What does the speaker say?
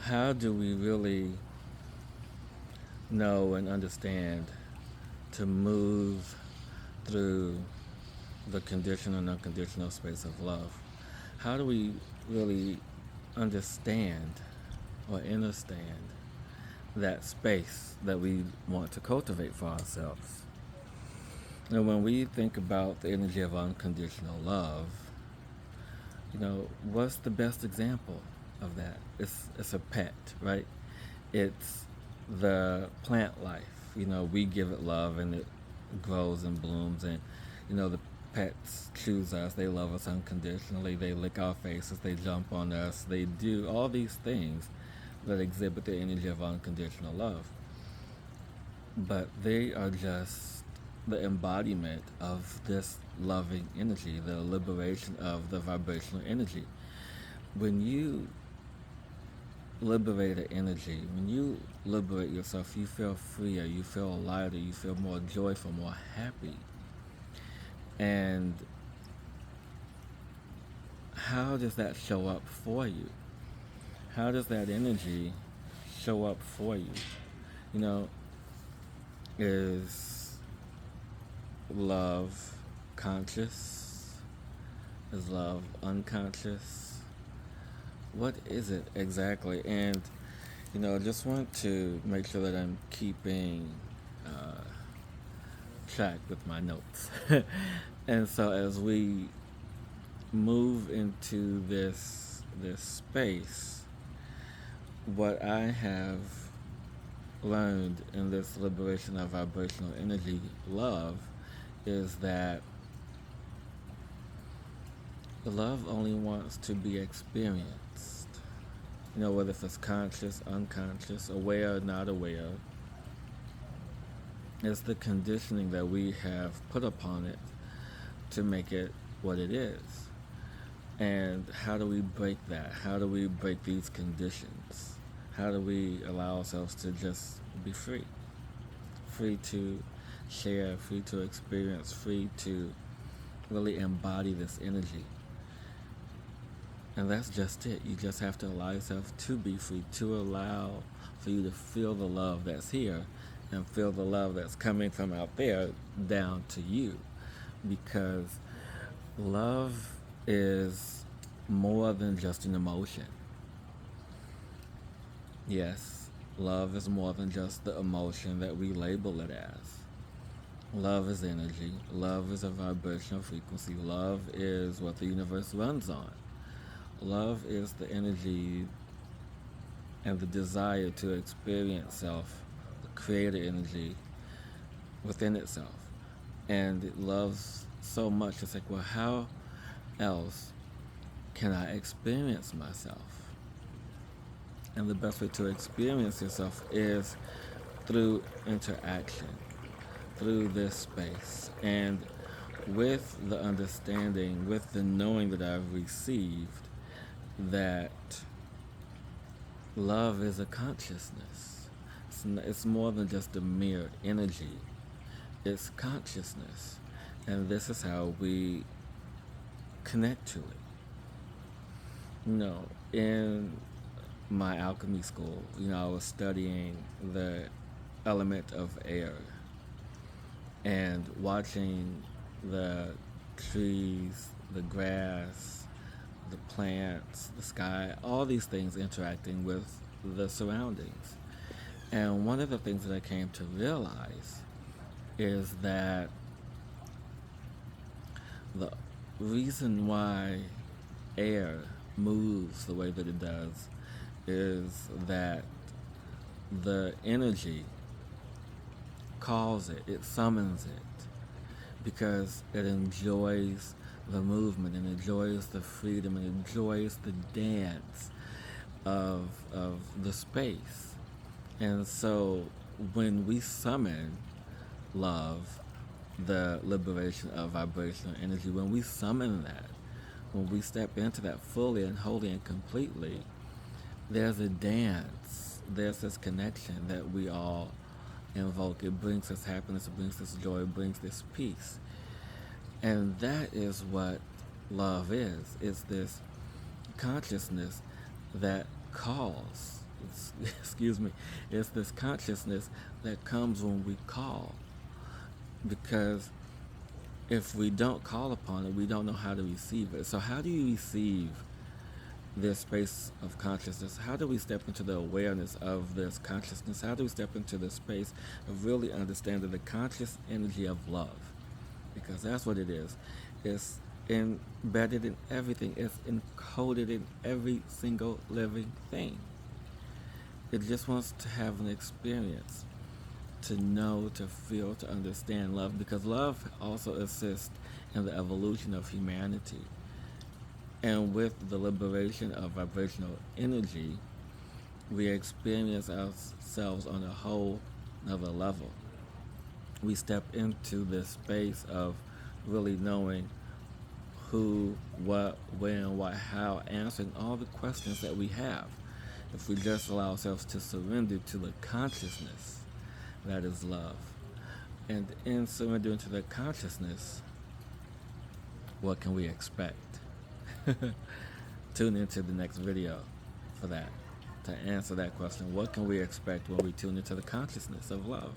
how do we really know and understand to move through the conditional and unconditional space of love? How do we really understand or understand that space that we want to cultivate for ourselves? And when we think about the energy of unconditional love, what's the best example of that? It's a pet, right? It's the plant life. We give it love and it grows and blooms, and the pets choose us. They love us unconditionally. They lick our faces. They jump on us. They do all these things that exhibit the energy of unconditional love. But they are just the embodiment of this loving energy, the liberation of the vibrational energy. When you liberate an energy, when you liberate yourself, you feel freer, you feel lighter, you feel more joyful, more happy. And how does that show up for you? How does that energy show up for you? Is love conscious? Is love unconscious? What is it exactly? And, I just want to make sure that I'm keeping track with my notes. And so as we move into this space, what I have learned in this liberation of vibrational energy love is that the love only wants to be experienced. Whether it's conscious, unconscious, aware, not aware. It's the conditioning that we have put upon it to make it what it is. And how do we break that? How do we break these conditions? How do we allow ourselves to just be free? Free to share, free to experience, free to really embody this energy. And that's just it. You just have to allow yourself to be free, to allow for you to feel the love that's here and feel the love that's coming from out there down to you. Because love is more than just an emotion. Yes, love is more than just the emotion that we label it as. Love is energy. Love is a vibrational frequency. Love is what the universe runs on. Love is the energy and the desire to experience self, the creator energy within itself. And it loves so much. It's like, well, how else can I experience myself? And the best way to experience yourself is through interaction, through this space. And with the understanding, with the knowing that I've received, that love is a consciousness. It's more than just a mere energy. It's consciousness. And this is how we connect to it. In my alchemy school, I was studying the element of air and watching the trees, the grass, the plants, the sky, all these things interacting with the surroundings. And one of the things that I came to realize is that the reason why air moves the way that it does is that the energy calls it, it summons it, because it enjoys the movement and enjoys the freedom and enjoys the dance of the space. And so when we summon love, the liberation of vibrational energy, when we summon that, when we step into that fully and wholly and completely, there's a dance, there's this connection that we all invoke. It brings us happiness, it brings us joy, it brings this peace. And that is what love is. It's this consciousness that calls. excuse me, it's this consciousness that comes when we call. Because if we don't call upon it, we don't know how to receive it. So how do you receive this space of consciousness? How do we step into the awareness of this consciousness? How do we step into the space of really understanding the conscious energy of love? Because that's what it is. It's embedded in everything. It's encoded in every single living thing. It just wants to have an experience, to know, to feel, to understand love, because love also assists in the evolution of humanity. And with the liberation of vibrational energy, we experience ourselves on a whole another level. We step into this space of really knowing who, what, when, why, how, answering all the questions that we have. If we just allow ourselves to surrender to the consciousness that is love. And in surrendering to the consciousness, what can we expect? Tune into the next video for that, to answer that question. What can we expect when we tune into the consciousness of love?